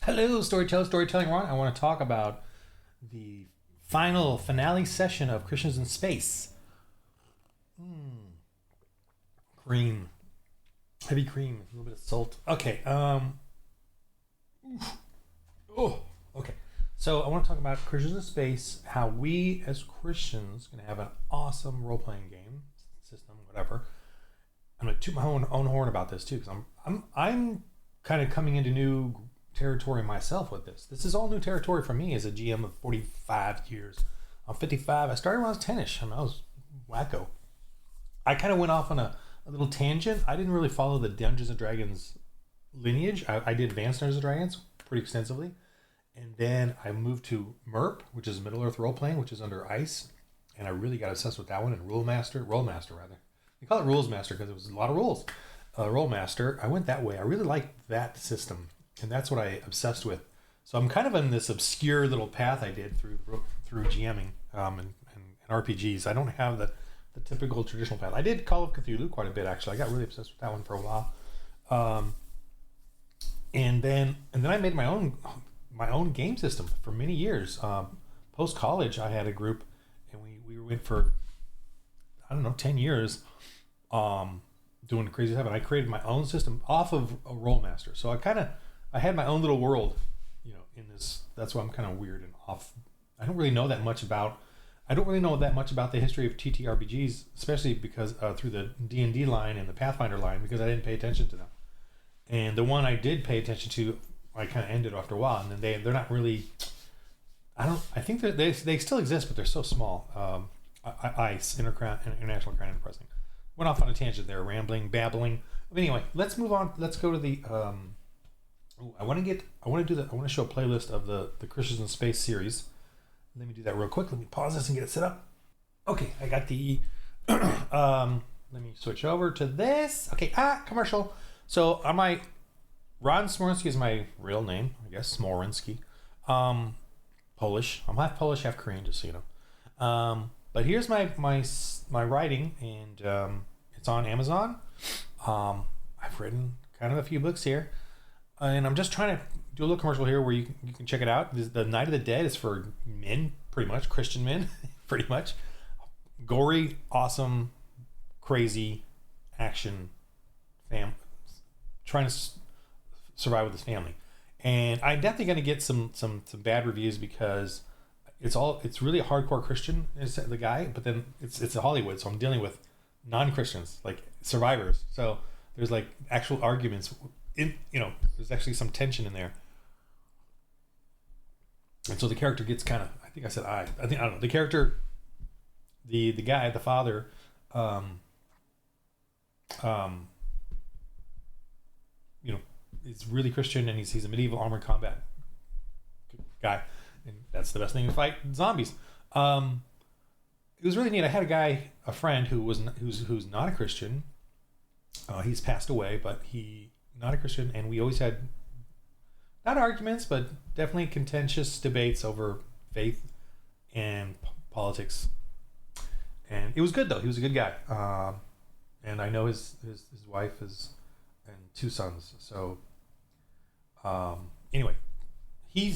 Hello, storytelling. Ron. I want to talk about the finale session of Christians in Space. Cream, heavy cream, a little bit of salt. Okay. Okay. So I want to talk about Christians in Space. How we as Christians can have an awesome role-playing game system, whatever. I'm gonna toot my own horn about this too, because I'm kind of coming into new territory myself with this. This is all new territory for me as a GM of 45 years. I'm 55. I started when I was 10ish. I was wacko. I kind of went off on a little tangent. I didn't really follow the Dungeons and Dragons lineage. I did Advanced Dungeons and Dragons pretty extensively. And then I moved to MERP, which is Middle Earth Role Playing, which is under ice. And I really got obsessed with that one. And Role Master rather. They call it Rules Master because it was a lot of rules. Role Master, I went that way. I really liked that system. And that's what I obsessed with. So I'm kind of on this obscure little path I did through GMing and RPGs. I don't have the typical traditional path. I did Call of Cthulhu quite a bit, actually. I got really obsessed with that one for a while. And then I made my own game system for many years. Post college, I had a group, and we went for 10 years, doing crazy stuff. And I created my own system off of a Roll Master. So I had my own little world, in this. That's why I'm kind of weird and off. I don't really know that much about the history of ttrpgs, especially because through the D&D line and the Pathfinder line, because I didn't pay attention to them. And the one I did pay attention to, I kind of ended after a while. And then they're not really. I think they still exist, but they're so small. ICE, International Crown Enterprise. Went off on a tangent there, rambling, babbling. But anyway, let's move on. Let's go to the. I want to show a playlist of the Christians in Space series. Let me do that real quick. Let me pause this and get it set up. Okay, I got the. Let me switch over to this. Okay, commercial. So Ron Smorensky is my real name, I guess. Smorensky. Polish. I'm half Polish, half Korean, just so you know. But here's my writing, and it's on Amazon. I've written kind of a few books here. And I'm just trying to do a little commercial here where you can check it out. The Night of the Dead is for men, pretty much. Christian men, pretty much. Gory, awesome, crazy action trying to survive with his family. And I'm definitely going to get some bad reviews because it's really a hardcore Christian is the guy, but then it's a Hollywood, so I'm dealing with non-Christians, like survivors. So there's like actual arguments. There's actually some tension in there. And so the character gets kind of, I don't know, the character, the guy, the father, is really Christian, and he's a medieval armored combat guy. And that's the best thing to fight zombies. It was really neat. I had a friend who's not a Christian. He's passed away, but not a Christian, and we always had not arguments, but definitely contentious debates over faith and politics. And it was good though. He was a good guy, and I know his wife and 2 sons. So anyway, he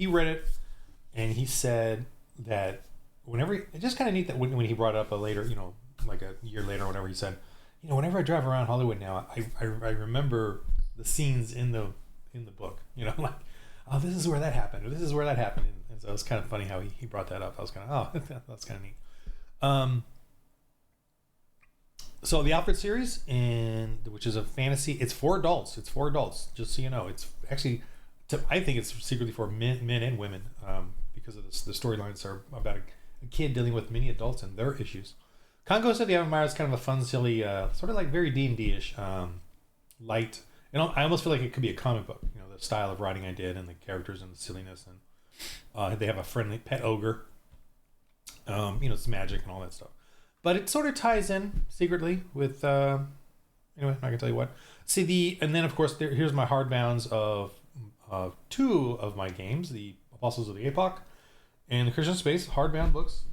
read it, and he said that it's just kind of neat that when he brought it up later, like a year later or whatever, he said, whenever I drive around Hollywood now, I remember the scenes in the book, like, oh, this is where that happened, or this is where that happened. And so it's kind of funny how he brought that up. I was kind of, that's kind of neat. So the Alfred series, which is a fantasy, it's for adults, just so you know. It's actually, I think it's secretly for men and women, because of the storylines are about a kid dealing with many adults and their issues. Conquest of the Empire is kind of a fun, silly, sort of like very D&D-ish, light. I almost feel like it could be a comic book, the style of writing I did and the characters and the silliness. And they have a friendly pet ogre. It's magic and all that stuff. But it sort of ties in secretly with, anyway, I'm not going to tell you what. And then, of course, here's my hardbounds of 2 of my games, the Apostles of the Epoch and the Christian Space hardbound books.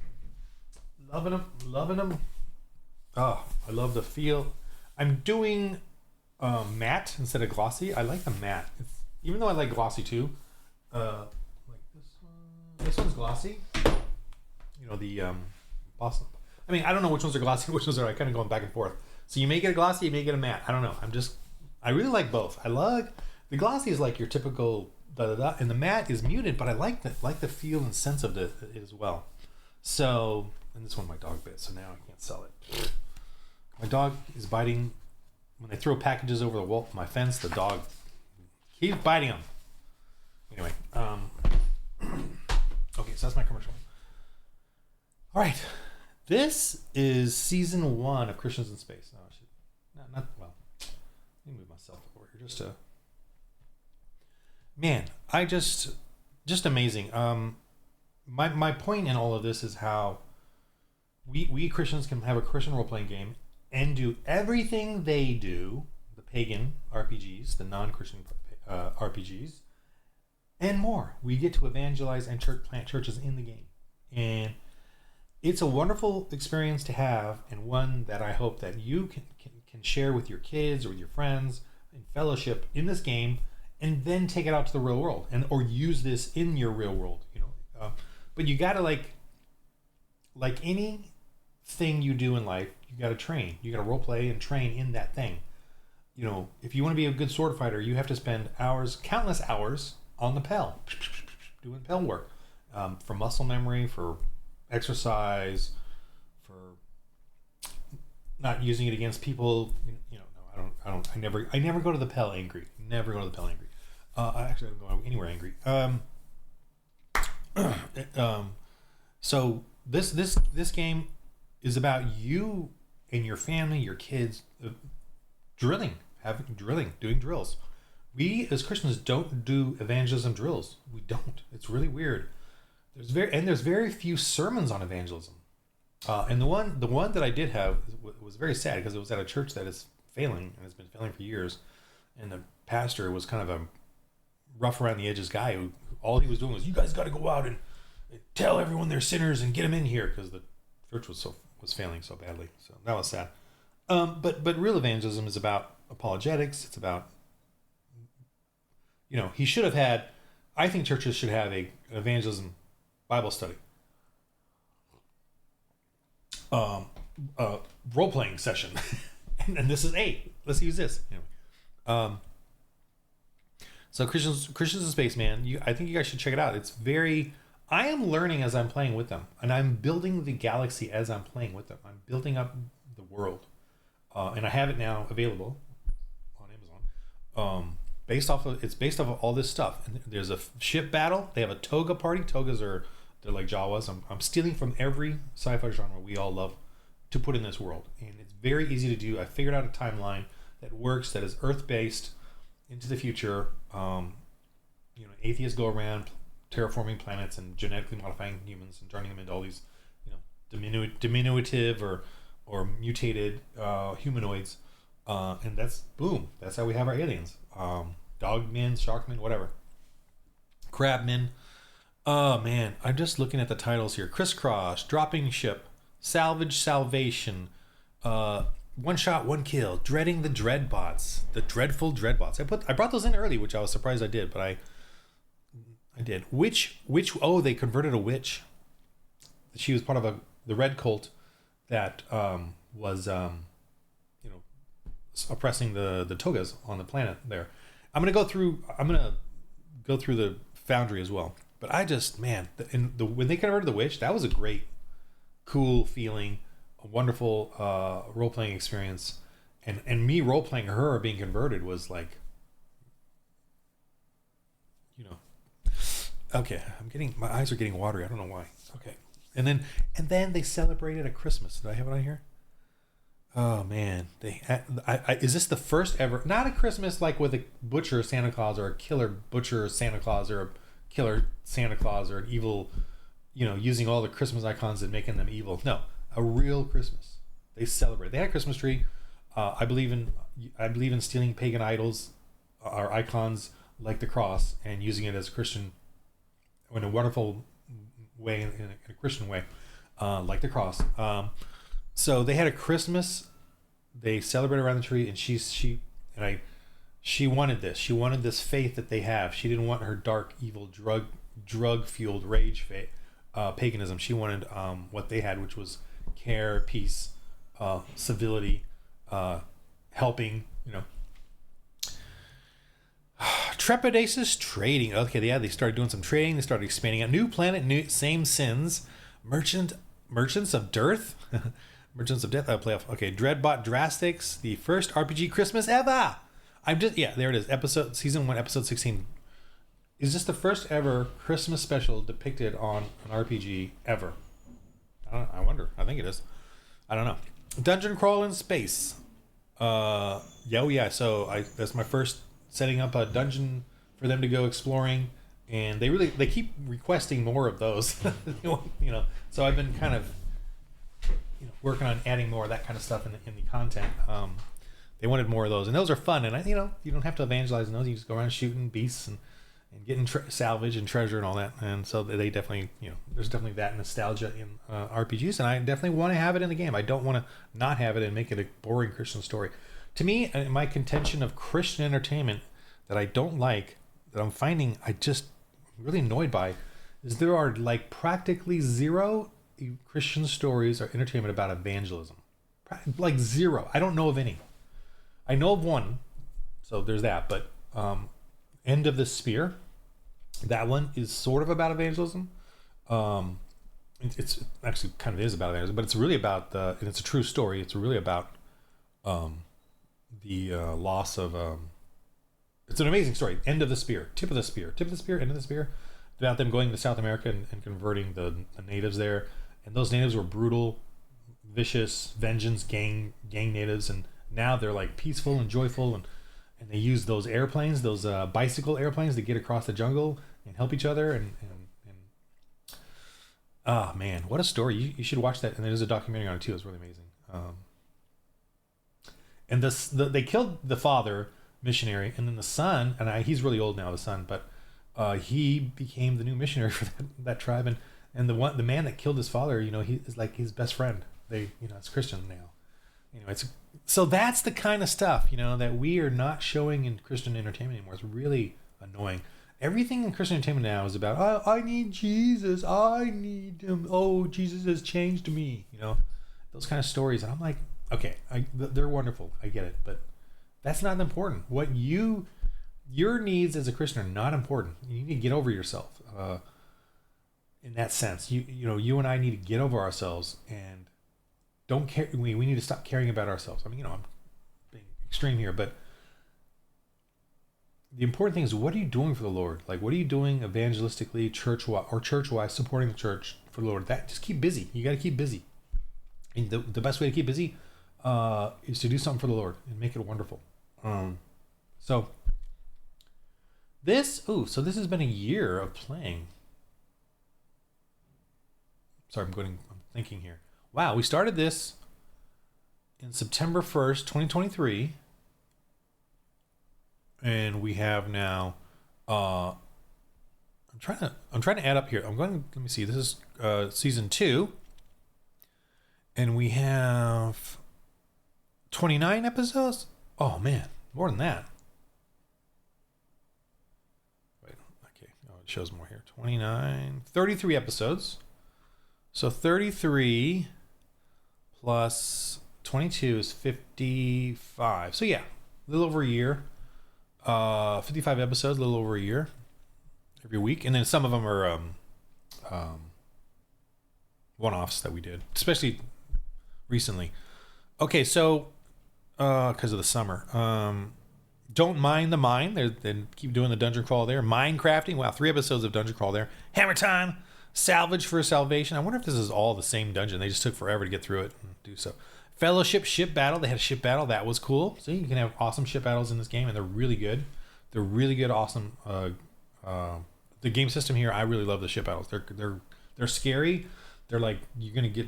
Loving them. Oh, I love the feel. I'm doing matte instead of glossy. I like the matte. It's, even though I like glossy too, like this one. This one's glossy. You know, the Boston. I mean, I don't know which ones are glossy, which ones are kind of going back and forth. So you may get a glossy, you may get a matte. I don't know. I really like both. I love the glossy is like your typical da da da, and the matte is muted, but I like the feel and sense of it as well. So, and this one my dog bit, so now I can't sell it. My dog is biting when they throw packages over the wall, my fence. The dog keeps biting them. Anyway, okay, so that's my commercial. All right, this is season 1 of Christians in Space. No, I should not well. Let me move myself over here just to. Man, I just amazing. My point in all of this is how we Christians can have a Christian role playing game and do everything they do, the pagan RPGs, the non-Christian RPGs, and more. We get to evangelize and plant churches in the game, and it's a wonderful experience to have, and one that I hope that you can share with your kids or with your friends in fellowship in this game, and then take it out to the real world, or use this in your real world. You know, but you gotta like anything you do in life, you gotta train. You gotta role play and train in that thing. You know, if you want to be a good sword fighter, you have to spend countless hours on the pel, doing pel work, for muscle memory, for exercise, for not using it against people. You know, no, I never go to the pel angry. Never go to the pel angry. I actually don't go anywhere angry. So this game is about you and your family, your kids, doing drills. We as Christians don't do evangelism drills. We don't. It's really weird. There's very few sermons on evangelism. And the one that I did have was very sad because it was at a church that is failing and has been failing for years, and the pastor was kind of a rough around the edges guy who all he was doing was, you guys got to go out and tell everyone they're sinners and get them in here, because the church was failing so badly. So that was sad. But real evangelism is about apologetics. It's about, you know, he should have had. I think churches should have an evangelism Bible study, role playing session, and this is 8. Let's use this. Anyway. So Christians in Space, man. I think you guys should check it out. It's very. I am learning as I'm playing with them, and I'm building the galaxy as I'm playing with them. I'm building up the world, and I have it now available on Amazon. Based off of all this stuff. And there's a ship battle. They have a toga party. They're like Jawas. I'm stealing from every sci-fi genre we all love to put in this world, and it's very easy to do. I figured out a timeline that works, that is Earth-based into the future. Atheists go around terraforming planets and genetically modifying humans and turning them into all these, diminutive or mutated humanoids, and that's how we have our aliens. Dogmen, sharkmen, whatever, crabmen. Oh man, I'm just looking at the titles here. Crisscross, dropping ship, salvage, salvation, one shot, one kill, dreading the dreadbots, the dreadful dreadbots. I brought those in early, which I was surprised I did, but I did. Which they converted a witch. She was part of the red cult that was oppressing the togas on the planet there. I'm gonna go through the Foundry as well. But I just, man, when they converted the witch, that was a great, cool feeling, a wonderful role-playing experience. And me role-playing her being converted was like, okay, my eyes are getting watery. I don't know why. Okay. And then they celebrated a Christmas. Did I have it on here? Oh man, is this the first ever, not a Christmas like with a butcher Santa Claus or a killer butcher Santa Claus or a killer Santa Claus or an evil, using all the Christmas icons and making them evil. No, a real Christmas. They celebrate. They had a Christmas tree. I believe in stealing pagan idols or icons like the cross and using it as a Christian in a wonderful way, in a Christian way, like the cross. So they had a Christmas. They celebrated around the tree, and she She wanted this. She wanted this faith that they have. She didn't want her dark, evil, drug fueled rage faith, paganism. She wanted what they had, which was care, peace, civility, helping. Trepidatious trading. Okay, yeah, they started doing some trading. They started expanding out. New planet, new same sins. Merchants of Dearth. Merchants of Death. Playoff. Okay, Dreadbot Drastics. The first RPG Christmas ever. There it is. Season 1, episode 16. Is this the first ever Christmas special depicted on an RPG ever? I wonder. I think it is. I don't know. Dungeon Crawl in Space. Yeah. So that's my first setting up a dungeon for them to go exploring, and they keep requesting more of those. So I've been kind of working on adding more of that kind of stuff in the content. They wanted more of those, and those are fun. And you don't have to evangelize in those. You just go around shooting beasts and getting salvage and treasure and all that. And so they definitely, there's definitely that nostalgia in RPGs, and I definitely want to have it in the game. I don't want to not have it and make it a boring Christian story. To me, my contention of Christian entertainment that I don't like, that I'm finding I'm really annoyed by, is there are like practically zero Christian stories or entertainment about evangelism. Like zero. I don't know of any. I know of one, so there's that. But End of the Spear, that one is sort of about evangelism. It's actually kind of is about evangelism, but it's really about and it's a true story. It's really about the loss of. It's an amazing story. End of the Spear, Tip of the Spear, End of the Spear. About them going to South America and converting the natives there, and those natives were brutal, vicious, vengeance gang natives, and now they're like peaceful and joyful, and they use those airplanes, those bicycle airplanes, to get across the jungle and help each other. And oh man, what a story! You should watch that. And there's a documentary on it too. It's really amazing. And they killed the father missionary, and then the son, and he's really old now, the son, but he became the new missionary for that tribe, and the man that killed his father, he is like his best friend. They, it's Christian now. So that's the kind of stuff, that we are not showing in Christian entertainment anymore. It's really annoying. Everything in Christian entertainment now is about, oh, I need Jesus. I need him. Oh, Jesus has changed me. Those kind of stories. And I'm like, okay, they're wonderful. I get it. But that's not important. Your needs as a Christian are not important. You need to get over yourself. In that sense, you and I need to get over ourselves and don't care. We need to stop caring about ourselves. I mean, I'm being extreme here, but the important thing is, what are you doing for the Lord? Like, what are you doing evangelistically, church-wise, supporting the church for the Lord? Just keep busy. You got to keep busy. And the best way to keep busy is to do something for the Lord and make it wonderful. So this has been a year of playing. Sorry, I'm thinking here. Wow, we started this in September 1st, 2023. And we have now I'm trying to add up here. Let me see. This is season 2. And we have 29 episodes? Oh man, more than that. Wait, okay. Oh, it shows more here. 33 episodes. So 33 plus 22 is 55. So yeah, a little over a year. 55 episodes, a little over a year. Every week. And then some of them are one-offs that we did, especially recently. Okay, so because of the summer. Don't mind the mine. They keep doing the dungeon crawl there. Minecrafting. Wow, 3 episodes of dungeon crawl there. Hammer time. Salvage for salvation. I wonder if this is all the same dungeon. They just took forever to get through it and do so. Fellowship ship battle. They had a ship battle. That was cool. So you can have awesome ship battles in this game, and they're really good. They're really good, awesome. The game system here, I really love the ship battles. They're scary. They're like, you're gonna get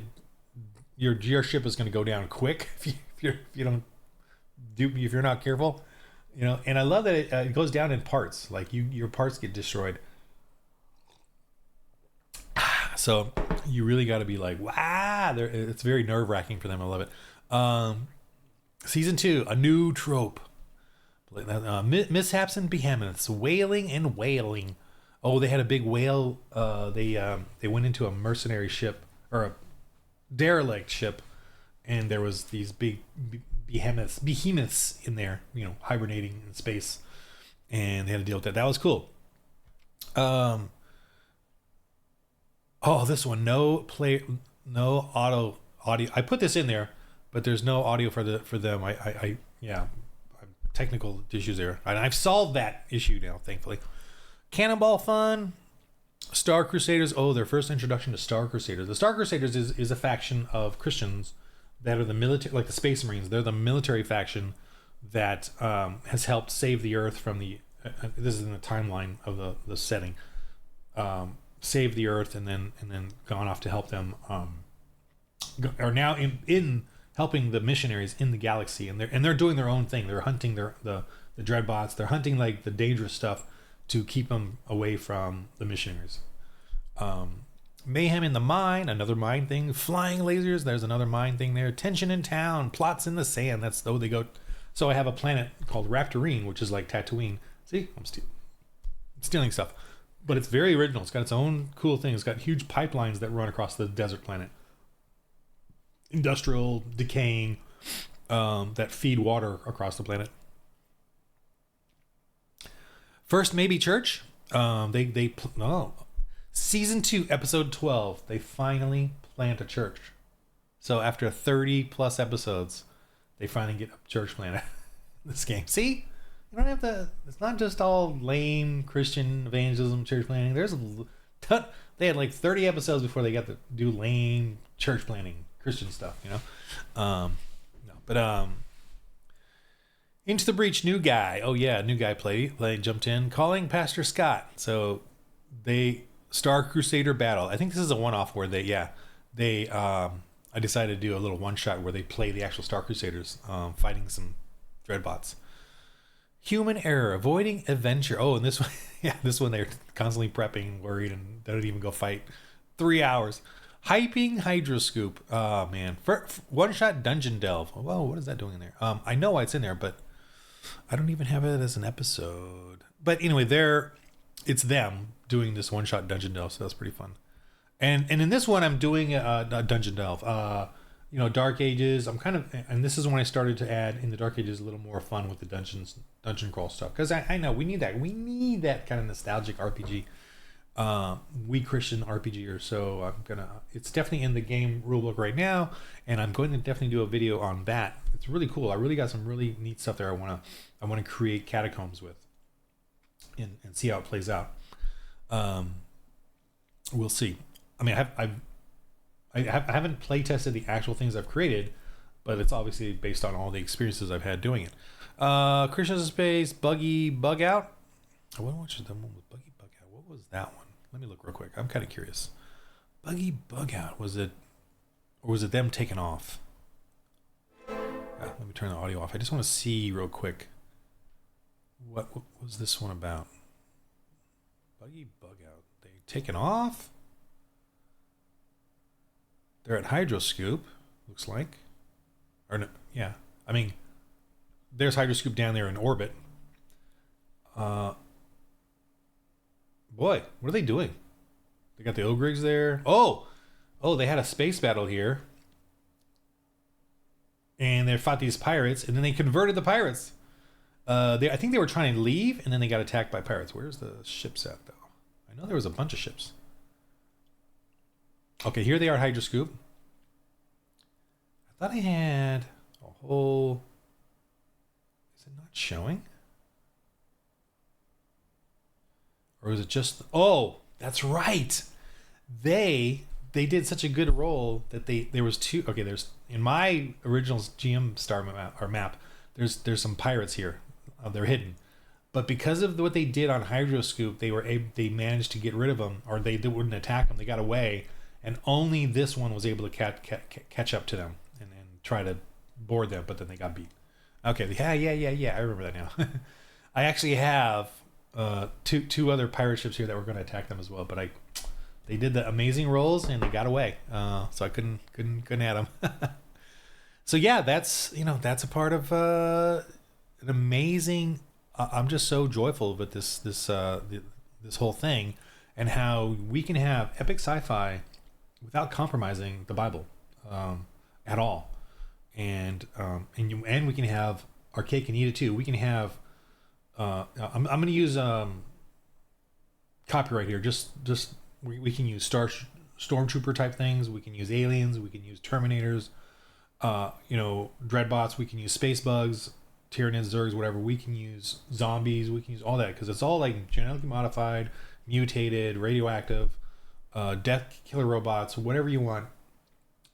your ship is gonna go down quick if you're not careful. And I love that it goes down in parts. Like your parts get destroyed. So you really got to be like, wow, it's very nerve-wracking for them. I love it. Season 2, a new trope. Mishaps and behemoths, wailing and wailing. Oh, they had a big whale. They went into a mercenary ship or a derelict ship, and there was these big behemoths in there, hibernating in space, and they had to deal with that. That was cool. Oh, this one, no audio. I put this in there, but there's no audio for them. Yeah, technical issues there, and I've solved that issue now, thankfully. Cannonball Fun, Star Crusaders. Oh, their first introduction to Star Crusaders. The Star Crusaders is a faction of Christians that are the military, like the Space Marines. They're the military faction that has helped save the Earth from the. This is in the timeline of the setting. Save the Earth and then gone off to help them. Are now in helping the missionaries in the galaxy, and they're doing their own thing. They're hunting the dreadbots. They're hunting like the dangerous stuff to keep them away from the missionaries. Mayhem in the Mine, another mine thing. Flying lasers, there's another mine thing there. Tension in Town, plots in the sand. That's though they go. So I have a planet called Raptorine, which is like Tatooine. See, I'm stealing stuff, but it's very original. It's got its own cool thing. It's got huge pipelines that run across the desert planet. Industrial decaying that feed water across the planet. First Maybe Church. Season 2, episode 12. They finally plant a church. So after 30 plus episodes, they finally get a church planted in this game. See, you don't have to. It's not just all lame Christian evangelism, church planting. There's a ton. They had like 30 episodes before they got to do lame church planting Christian stuff. Into the Breach, new guy. Oh yeah, new guy played jumped in, calling Pastor Scott. So they Star Crusader battle. I think this is a one-off where I decided to do a little one-shot where they play the actual Star Crusaders fighting some dreadbots. Human error, avoiding adventure. Oh, and this one, this one they're constantly prepping, worried, and they don't even go fight. 3 hours. Hyping Hydroscoop. Oh man, for one-shot dungeon delve. Whoa, what is that doing in there? I know why it's in there, but I don't even have it as an episode. But anyway, it's them doing this one-shot dungeon delve, so that's pretty fun. And in this one, I'm doing a dungeon delve. Dark Ages. And this is when I started to add in the Dark Ages a little more fun with the dungeon crawl stuff, because I know we need that. We need that kind of nostalgic RPG. We Christian RPG, so it's definitely in the game rulebook right now, and I'm going to definitely do a video on that. It's really cool. I really got some really neat stuff there. I want to create catacombs with, and see how it plays out. We'll see. I mean, I haven't play tested the actual things I've created, but it's obviously based on all the experiences I've had doing it. Christians in Space, Buggy Bug Out. I want to watch the one with Buggy Bug Out. What was that one? Let me look real quick. I'm kind of curious. Buggy Bug Out. Was it them taking off? Let me turn the audio off. I just want to see real quick. What was this one about? Buggy Bug Out. They taking off? They're at Hydroscoop, looks like. Or no, yeah. I mean, there's Hydroscoop down there in orbit. Boy, what are they doing? They got the Ogrigs there. Oh, they had a space battle here. And they fought these pirates, and then they converted the pirates. I think they were trying to leave, and then they got attacked by pirates. Where's the ships at, though? I know there was a bunch of ships. Okay, here they are at Hydroscoop. I thought I had a whole... Is it not showing? Or is it just... Oh, that's right. They did such a good roll that there was two... Okay, there's... In my original GM star map, there's some pirates here. They're hidden. But because of what they did on Hydroscoop, they managed to get rid of them, or they wouldn't attack them. They got away. And only this one was able to catch up to them and try to board them, but then they got beat. Okay, yeah. I remember that now. I actually have two other pirate ships here that were going to attack them as well, but they did the amazing rolls and they got away. So I couldn't add them. So yeah, that's a part of an amazing. I'm just so joyful with this whole thing, and how we can have epic sci-fi without compromising the Bible at all, and we can have our cake and eat it too. We can have. I'm going to use copyright here. Just we can use stormtrooper type things. We can use aliens. We can use Terminators. Dreadbots. We can use space bugs, Tyranids, Zergs, whatever. We can use zombies. We can use all that because it's all like genetically modified, mutated, radioactive, death killer robots, whatever you want.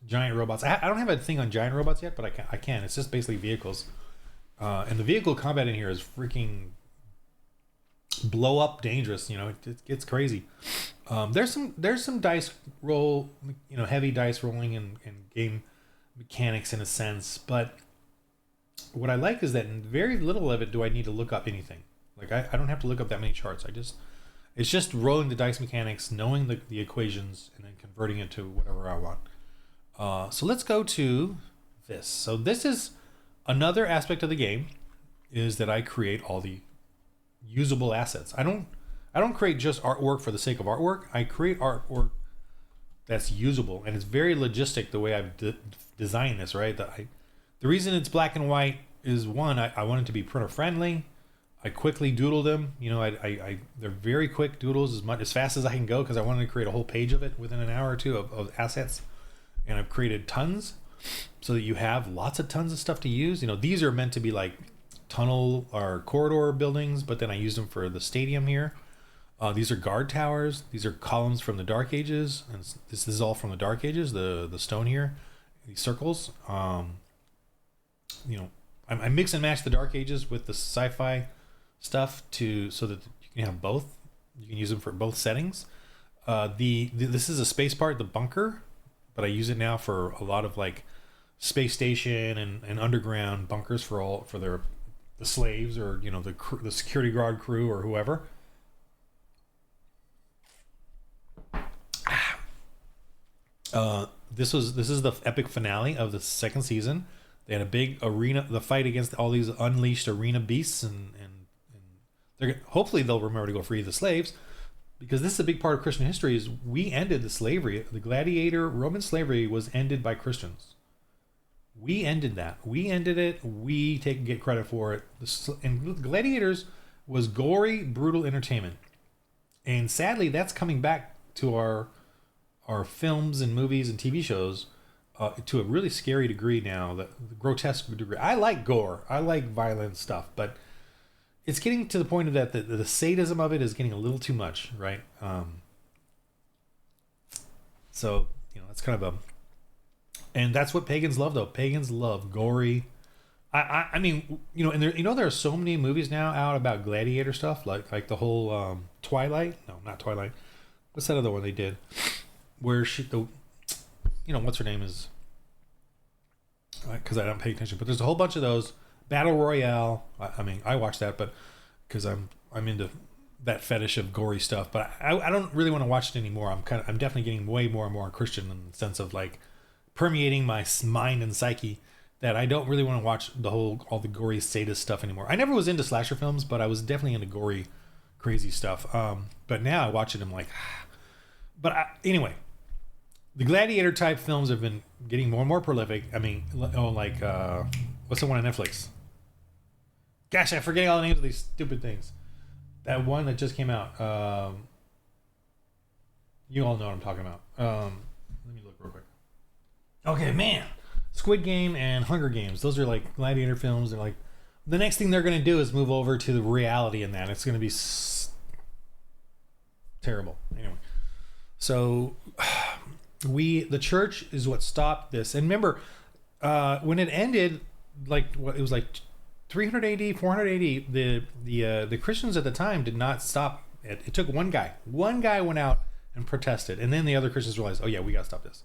Giant robots. I don't have a thing on giant robots yet, but I can. It's just basically vehicles. And the vehicle combat in here is freaking blow up dangerous. It gets crazy. There's some dice roll, heavy dice rolling and game mechanics in a sense, but what I like is that in very little of it do I need to look up anything. Like I don't have to look up that many charts. It's just rolling the dice mechanics, knowing the equations, and then converting it to whatever I want. So let's go to this. So this is another aspect of the game, is that I create all the usable assets. I don't create just artwork for the sake of artwork. I create artwork that's usable, and it's very logistic the way I've designed this. Right, the reason it's black and white is one, I want it to be printer friendly. I quickly doodle them. They're very quick doodles, as fast as I can go, because I wanted to create a whole page of it within an hour or two of assets, and I've created tons, so that you have tons of stuff to use. These are meant to be like tunnel or corridor buildings, but then I use them for the stadium here. These are guard towers. These are columns from the Dark Ages, and this is all from the Dark Ages. The stone here, these circles. I mix and match the Dark Ages with the sci-fi stuff so that you can have both. You can use them for both settings. This is a space part, the bunker, but I use it now for a lot of like space station and underground bunkers for the slaves, or the security guard crew or whoever. This is the epic finale of the second season. They had a big arena, the fight against all these unleashed arena beasts, and hopefully they'll remember to go free the slaves, because this is a big part of Christian history. Is we ended the slavery, the gladiator Roman slavery was ended by Christians. We ended that. We ended it. We get credit for it. And Gladiators was gory, brutal entertainment, and sadly, that's coming back to our films and movies and TV shows to a really scary degree now. The grotesque degree. I like gore. I like violent stuff, but it's getting to the point of that the sadism of it is getting a little too much, right? So that's kind of and that's what pagans love, though. Pagans love gory. I mean, and there are so many movies now out about gladiator stuff, like the whole Twilight. No, not Twilight. What's that other one they did? Where what's her name is? Because I don't pay attention, but there's a whole bunch of those. Battle Royale. I watch that, but because I'm into that fetish of gory stuff. But I don't really want to watch it anymore. I'm definitely getting way more and more Christian in the sense of like permeating my mind and psyche, that I don't really want to watch all the gory sadist stuff anymore. I never was into slasher films, but I was definitely into gory, crazy stuff. But now I watch it, I'm like, anyway, the gladiator type films have been getting more and more prolific. What's the one on Netflix? Gosh, I'm forgetting all the names of these stupid things. That one that just came out. You all know what I'm talking about. Let me look real quick. Okay, man. Squid Game and Hunger Games. Those are like gladiator films. They're like, the next thing they're going to do is move over to the reality in that. It's going to be terrible. Anyway. So the church is what stopped this. And remember, when it ended, it was like 300 AD, 400 AD, the Christians at the time did not stop it. It took one guy. One guy went out and protested. And then the other Christians realized, oh yeah, we got to stop this.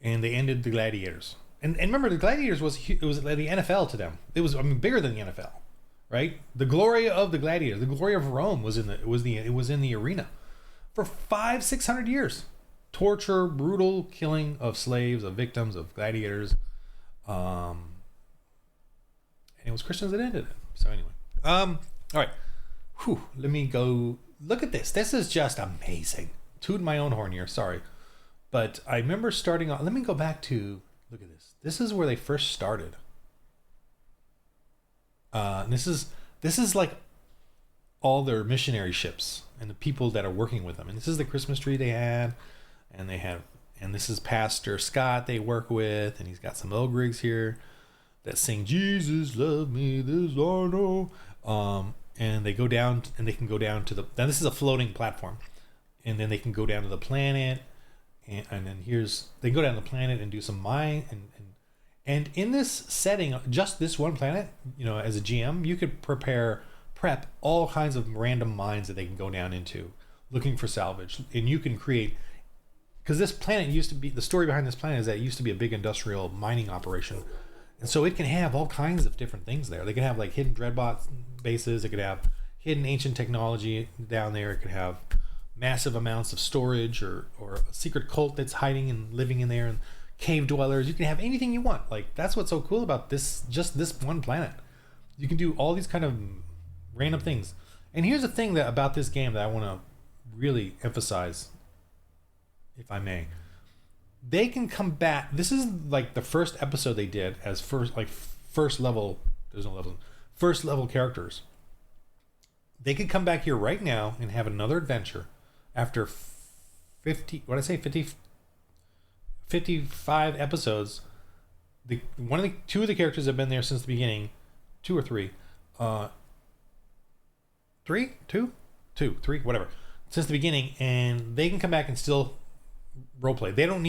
And they ended the gladiators. And remember, the gladiators was the NFL to them. It was bigger than the NFL, right? The glory of the gladiators, the glory of Rome was in the arena for 500-600 years. Torture, brutal killing of slaves, of victims, of gladiators. And it was Christians that ended it. So anyway, all right. Whew, let me go look at this. This is just amazing. Tooting my own horn here. Sorry, but I remember starting off. Let me go back to look at this. This is where they first started. And this is like all their missionary ships and the people that are working with them. And this is the Christmas tree they had, and this is Pastor Scott they work with, and he's got some old rigs here that sing Jesus love me, this I know. And they go down, and they can go down to the, now this is a floating platform, and then they can go down to the planet, and then they go down to the planet and do some mine, and in this setting, just this one planet, as a GM, you could prep all kinds of random mines that they can go down into, looking for salvage, and you can create, because this planet used to be, the story behind this planet is that it used to be a big industrial mining operation. And so it can have all kinds of different things there. They can have like hidden dreadbot bases. It could have hidden ancient technology down there. It could have massive amounts of storage or a secret cult that's hiding and living in there, and cave dwellers. You can have anything you want. Like, that's what's so cool about this one planet. You can do all these kind of random things. And here's the thing about this game that I want to really emphasize, if I may. They can come back. This is like the first episode they did as first level. There's no level. First level characters. They could come back here right now and have another adventure after 55 episodes. Two of the characters have been there since the beginning, 2 or 3, 3, whatever, since the beginning, and they can come back and still roleplay. They don't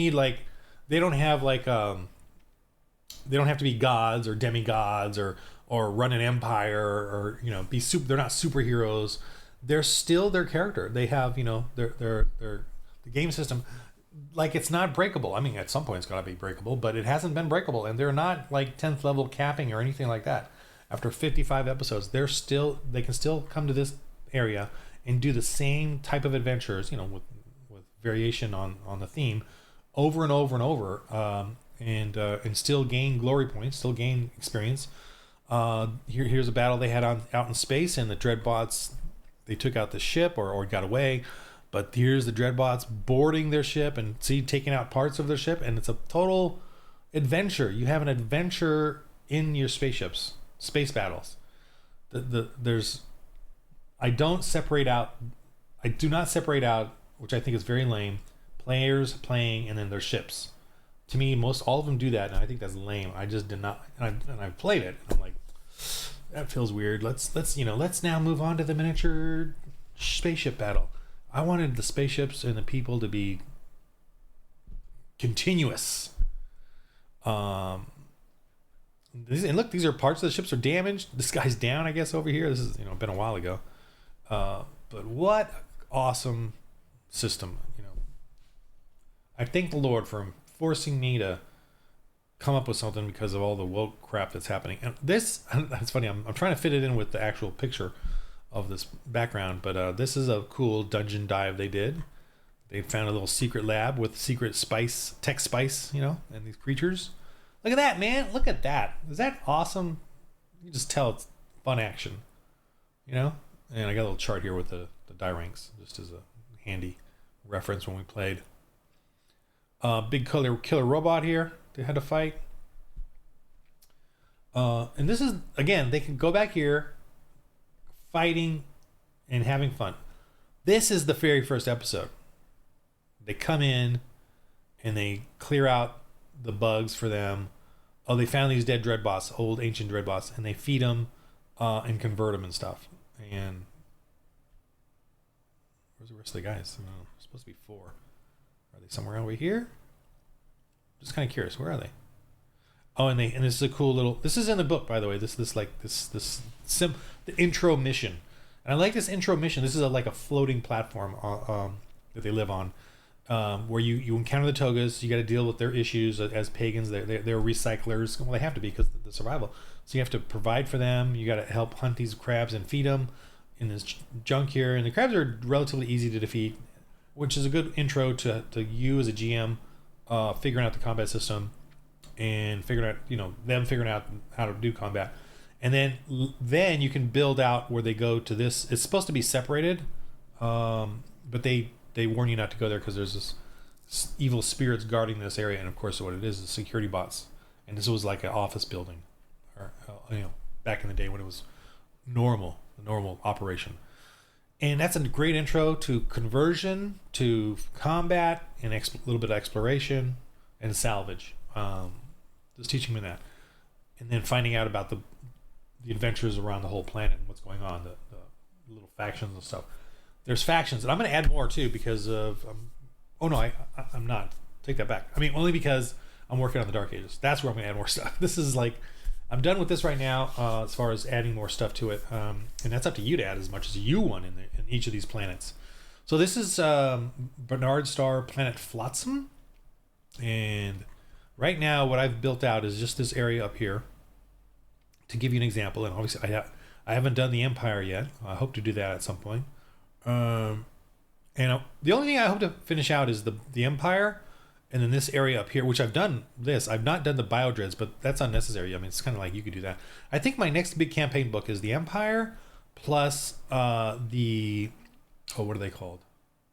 have to be gods or demigods or run an empire or they're not superheroes. They're still their character. They have their the game system, like, it's not breakable. I mean, at some point it's got to be breakable, but it hasn't been breakable, and they're not like 10th level capping or anything like that. After 55 episodes, they can still come to this area and do the same type of adventures, with variation on the theme over and over and over, and still gain glory points, still gain experience. Here's a battle they had out in space, and the dreadbots, they took out the ship or got away, but here's the dreadbots boarding their ship and taking out parts of their ship, and it's a total adventure. You have an adventure in your spaceships, space battles. I do not separate out, which I think is very lame, players playing and then their ships. To me, all of them do that, and I think that's lame. I just did not, and I played it, and I'm like, that feels weird. Let's now move on to the miniature spaceship battle. I wanted the spaceships and the people to be continuous. And look, these are parts of the ships are damaged. This guy's down, I guess, over here. This is been a while ago. But what awesome system. I thank the Lord for forcing me to come up with something because of all the woke crap that's happening. And this, it's funny, I'm trying to fit it in with the actual picture of this background, but this is a cool dungeon dive they did. They found a little secret lab with secret tech spice, and these creatures. Look at that, man. Look at that. Is that awesome? You can just tell it's fun action, And I got a little chart here with the die ranks, just as a handy reference when we played. Big killer robot here they had to fight. And this is, again, they can go back here, fighting and having fun. This is the very first episode. They come in and they clear out the bugs for them. Oh, they found these dead dreadbots, old ancient dreadbots, and they feed them and convert them and stuff. And where's the rest of the guys? No, there's supposed to be 4. Are they somewhere over here? Just kind of curious. Where are they? Oh, and this is a cool little. This is in the book, by the way. The intro mission, and I like this intro mission. This is like a floating platform that they live on, where you encounter the togas. You got to deal with their issues as pagans. They're recyclers. Well, they have to be because of the survival. So you have to provide for them. You got to help hunt these crabs and feed them in this junk here. And the crabs are relatively easy to defeat, which is a good intro to you as a GM, figuring out the combat system and figuring out how to do combat. And then you can build out where they go to this. It's supposed to be separated, but they warn you not to go there because there's this evil spirits guarding this area, and of course what it is security bots. And this was like an office building, or back in the day when it was normal operation. And that's a great intro to conversion, to combat, and a little bit of exploration and salvage. Just teaching me that, and then finding out about the adventures around the whole planet and what's going on, the little factions and stuff. There's factions, and I'm going to add more too because of I'm not. Take that back. I mean, only because I'm working on the Dark Ages. That's where I'm going to add more stuff. This is like, I'm done with this right now as far as adding more stuff to it. And that's up to you to add as much as you want in each of these planets. So this is Bernard Star Planet Flotsam. And right now what I've built out is just this area up here. To give you an example, and obviously I haven't done the Empire yet. I hope to do that at some point. And the only thing I hope to finish out is the Empire, and then this area up here, which I've done this. I've not done the Biodreads, but that's unnecessary. I mean, it's kind of like you could do that. I think my next big campaign book is the Empire plus what are they called?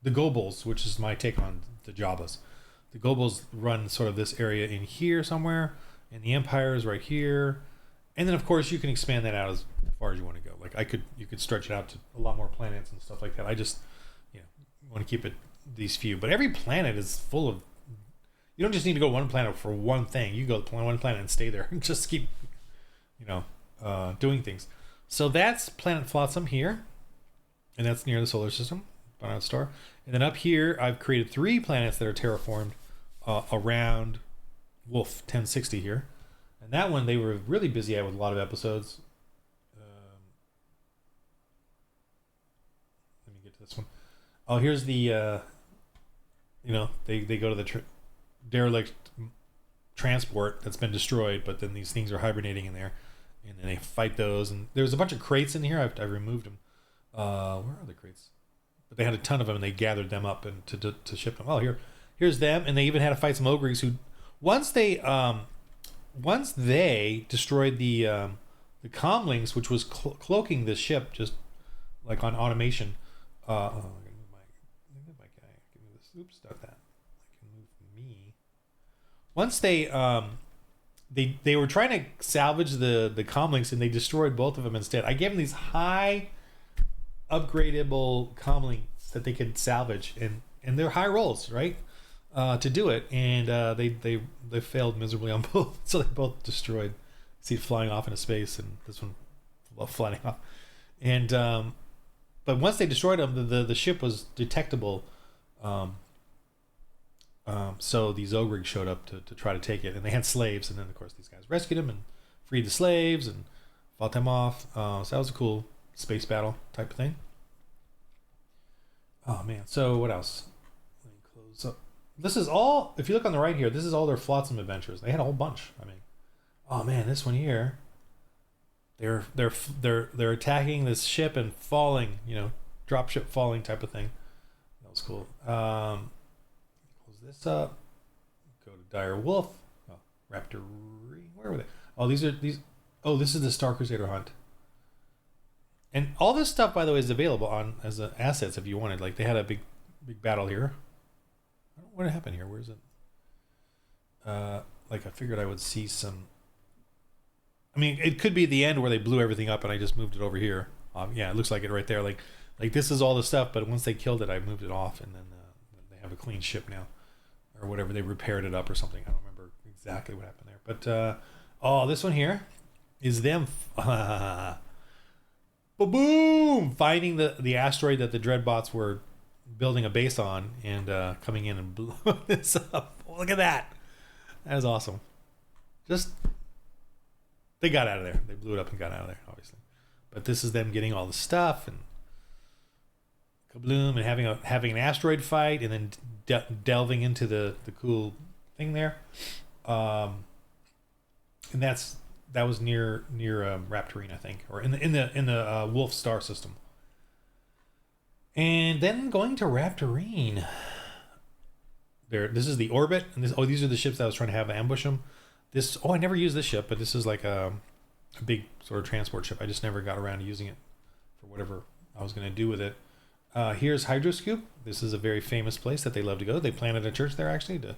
The Gobles, which is my take on the Jabbas. The Gobles run sort of this area in here somewhere, and the Empire is right here. And then of course you can expand that out as far as you want to go. Like you could stretch it out to a lot more planets and stuff like that. I just want to keep it these few. But every planet is full of. You don't just need to go one planet for one thing. You go to one planet and stay there and just keep, doing things. So that's Planet Flotsam here, and that's near the solar system, Barnard Star. And then up here, I've created 3 planets that are terraformed around Wolf 1060 here. And that one they were really busy at with a lot of episodes. Let me get to this one. Oh, here's the, they go to the derelict transport that's been destroyed, but then these things are hibernating in there, and then they fight those. And there's a bunch of crates in here. I've removed them. Where are the crates? But they had a ton of them, and they gathered them up and to ship them. Oh, here's them, and they even had to fight some ogres who, once they destroyed the comlinks, which was cloaking this ship just like on automation. I'm gonna move my guy. I can move this. Oops, not that. I can move me. Once they were trying to salvage the comlinks, and they destroyed both of them instead. I gave them these high upgradable comlinks that they could salvage, and they're high rolls, right? To do it, and they failed miserably on both, so they both destroyed. See it flying off into space, and this one flying off. And but once they destroyed them, the ship was detectable. So these ogres showed up to try to take it, and they had slaves, and then of course these guys rescued them and freed the slaves and fought them off. So that was a cool space battle type of thing. Oh man! So what else? Let me close up. This is all, if you look on the right here, this is all their Flotsam adventures. They had a whole bunch. I mean, oh man, this one here, they're attacking this ship and falling, drop ship falling type of thing. That was cool. Close this up. Go to Dire Wolf. Oh, Raptory. Where were they? Oh, these. Oh, this is the Star Crusader hunt. And all this stuff, by the way, is available on as assets if you wanted. Like they had a big battle here. What happened here? Where is it? Like I figured I would see some. I mean, it could be the end where they blew everything up, and I just moved it over here. Yeah, it looks like it right there. Like this is all the stuff, but once they killed it, I moved it off, and then they have a clean ship now, or whatever. They repaired it up or something. I don't remember exactly what happened there. But this one here is them. Boom! Finding the asteroid that the Dreadbots were building a base on, and coming in and blew this up. Look at that. That is awesome. Just they got out of there. They blew it up and got out of there, obviously. But this is them getting all the stuff and kabloom, and having an asteroid fight, and then delving into the cool thing there. And that was near Raptorine, I think, or in the Wolf star system. And then going to Raptorine. This is the orbit, and these are the ships that I was trying to have ambush them. I never used this ship, but this is like a a big sort of transport ship. I just never got around to using it for whatever I was going to do with it. Here's Hydroscoop. This is a very famous place that they love to go. They planted a church there actually to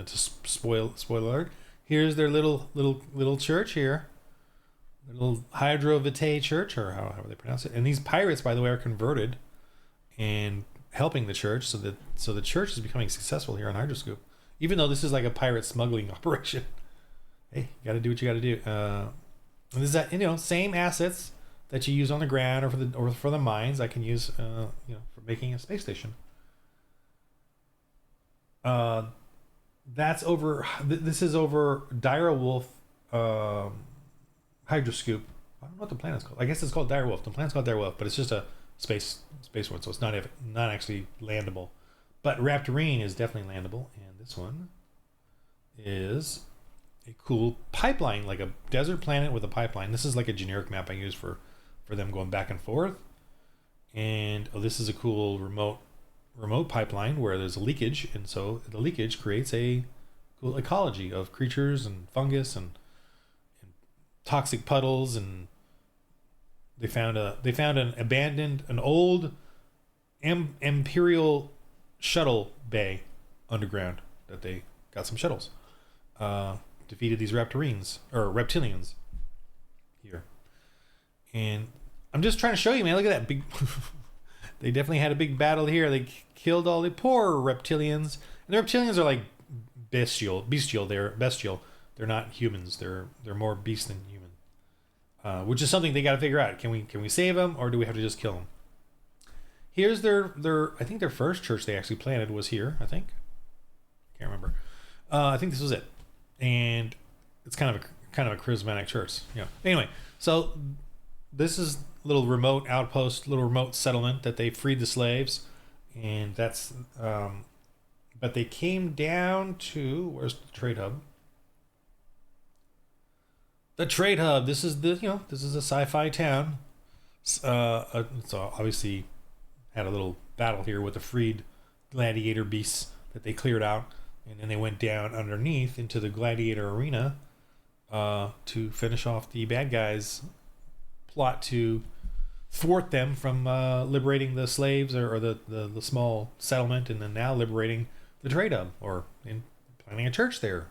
spoil alert. Here's their little church here, their little Hydro Vitae church, or however they pronounce it. And these pirates, by the way, are converted and helping the church, so the church is becoming successful here on Hydroscoop, even though this is like a pirate smuggling operation. Hey, you got to do what you got to do. And this is that, same assets that you use on the ground or for the mines. I can use for making a space station. That's over. This is over Dire Wolf Hydroscoop. I don't know what the planet's called. I guess it's called Dire Wolf. The planet's called Dire Wolf, but it's just a space one, so it's not actually landable. But Raptorine is definitely landable, and this one is a cool pipeline, like a desert planet with a pipeline. This is like a generic map I use for them going back and forth. And this is a cool remote pipeline where there's a leakage, and so the leakage creates a cool ecology of creatures and fungus and toxic puddles. And they found an old Imperial shuttle bay underground that they got some shuttles. Defeated these reptilians here. And I'm just trying to show you, man, look at that big they definitely had a big battle here. They killed all the poor reptilians. And the reptilians are like bestial. They're bestial. They're not humans. They're more beast than human. Which is something they got to figure out. Can we save them, or do we have to just kill them? Here's their I think their first church they actually planted was here, I think. Can't remember. I think this was it. And it's kind of a charismatic church. Anyway, so this is a little remote outpost, little remote settlement that they freed the slaves, and that's but they came down to, where's the trade hub? The trade hub. This is this is a sci-fi town. So obviously had a little battle here with the freed gladiator beasts that they cleared out, and then they went down underneath into the gladiator arena to finish off the bad guys' plot to thwart them from liberating the slaves or the small settlement, and then now liberating the trade hub, or planning a church there.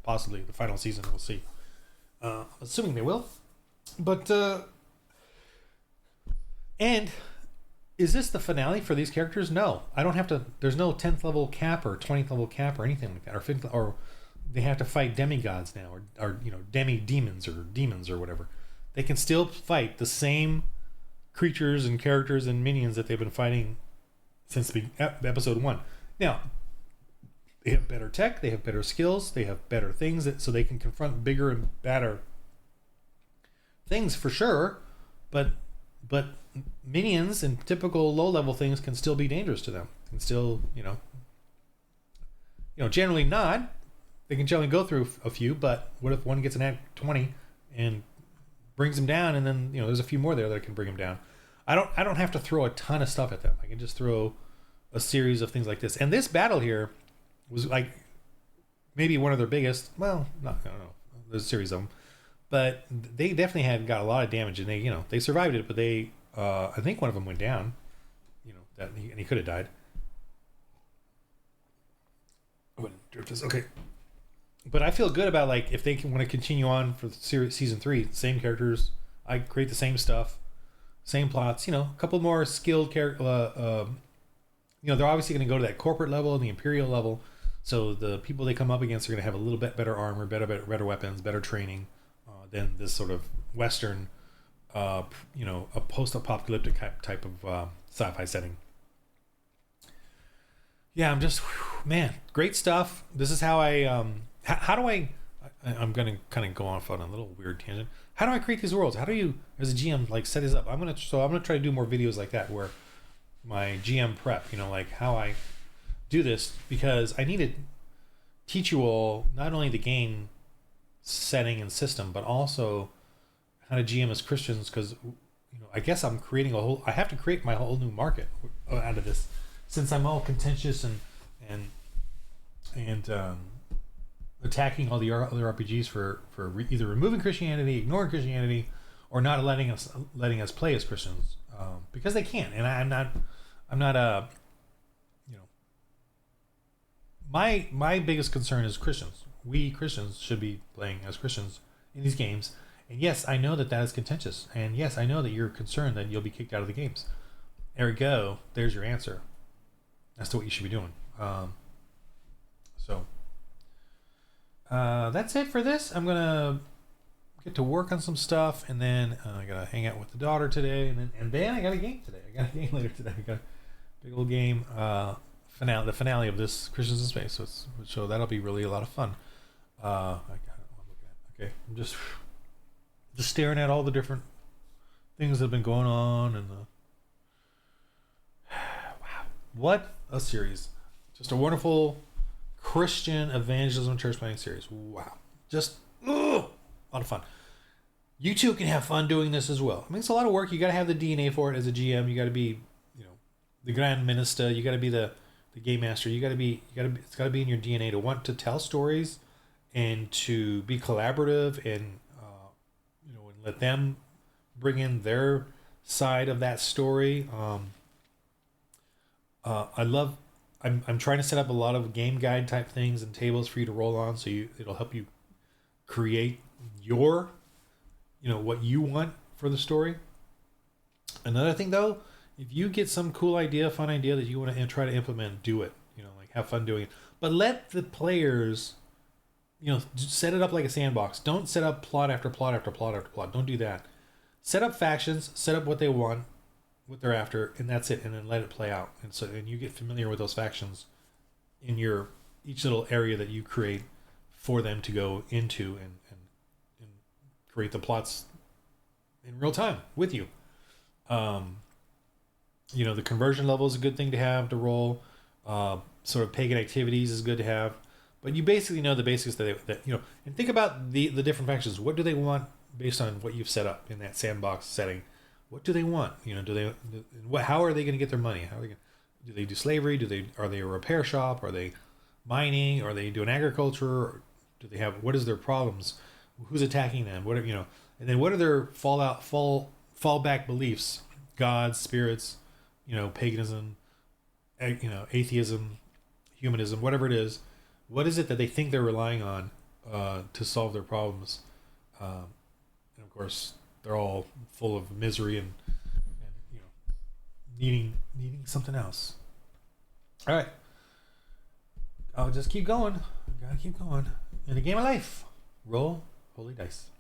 Possibly the final season, we'll see. Assuming they will. But and is this the finale for these characters? No, I don't have to. There's no 10th level cap or 20th level cap or anything like that, or 5th, or they have to fight demigods now, or demi demons or demons or whatever. They can still fight the same creatures and characters and minions that they've been fighting since episode 1. Now, they have better tech, they have better skills, they have better things, so they can confront bigger and badder things for sure. But minions and typical low-level things can still be dangerous to them. Can still, generally not. They can generally go through a few, but what if one gets an Act 20 and brings them down, and then there's a few more there that can bring them down. I don't have to throw a ton of stuff at them. I can just throw a series of things like this. And this battle here was like maybe one of their biggest. Well, I don't know. There's a series of them, but they definitely got a lot of damage, and they survived it. But they, I think one of them went down. And he could have died. I'm gonna drift this. Okay. But I feel good about, like, if they want to continue on for season 3, same characters, I create the same stuff, same plots, a couple more skilled characters. They're obviously going to go to that corporate level and the Imperial level, so the people they come up against are going to have a little bit better armor, better weapons, better training than this sort of Western, a post-apocalyptic type of sci-fi setting. Yeah, I'm just, man, great stuff. This is how how do I'm going to kind of go off on a little weird tangent. How do I create these worlds? How do you, as a GM, like, set this up? I'm going to try to do more videos like that, where my GM prep, like how I do this, because I need to teach you all not only the game setting and system, but also how to GM as Christians, because I guess I'm creating I have to create my whole new market out of this, since I'm all contentious and attacking all the other RPGs for either removing Christianity, ignoring Christianity, or not letting us play as Christians, because they can't. And I'm not you know, my biggest concern is Christians. We Christians should be playing as Christians in these games. And yes, I know that is contentious. And yes, I know that you're concerned that you'll be kicked out of the games. Ergo, there's your answer. That's what you should be doing. That's it for this. I'm gonna get to work on some stuff, and then I gotta hang out with the daughter today, and then I got a game today. I got a game later today. I got a big old game. The finale of this Christians in Space. So that'll be really a lot of fun. I'm looking at. Okay, I'm just staring at all the different things that have been going on, and wow, what a series! Just a wonderful Christian evangelism church planting series. Wow, just a lot of fun. You too can have fun doing this as well. I mean, it's a lot of work. You got to have the DNA for it as a GM. You got to be, the grand minister. You got to be the game master. It's got to be in your DNA to want to tell stories and to be collaborative and and let them bring in their side of that story. I'm trying to set up a lot of game guide type things and tables for you to roll on, so it'll help you create your, what you want for the story. Another thing though, if you get some cool idea, fun idea that you want to try to implement, do it. Have fun doing it. But let the players, set it up like a sandbox. Don't set up plot after plot after plot after plot. Don't do that. Set up factions, set up what they want, what they're after, and that's it, and then let it play out. And you get familiar with those factions in each little area that you create for them to go into and create the plots in real time with you. The conversion level is a good thing to have to roll. Sort of pagan activities is good to have, but you basically know the basics and think about the different factions. What do they want based on what you've set up in that sandbox setting? What do they want? How are they going to get their money? Do they do slavery? Are they a repair shop? Are they mining? Are they doing agriculture? Or do they have, what is their problems? Who's attacking them? And then what are their fallback beliefs? Gods, spirits, paganism, atheism, humanism, whatever it is. What is it that they think they're relying on to solve their problems? And of course, they're all full of misery and needing something else. All right, I'll just keep going. Gotta keep going in the game of life. Roll holy dice.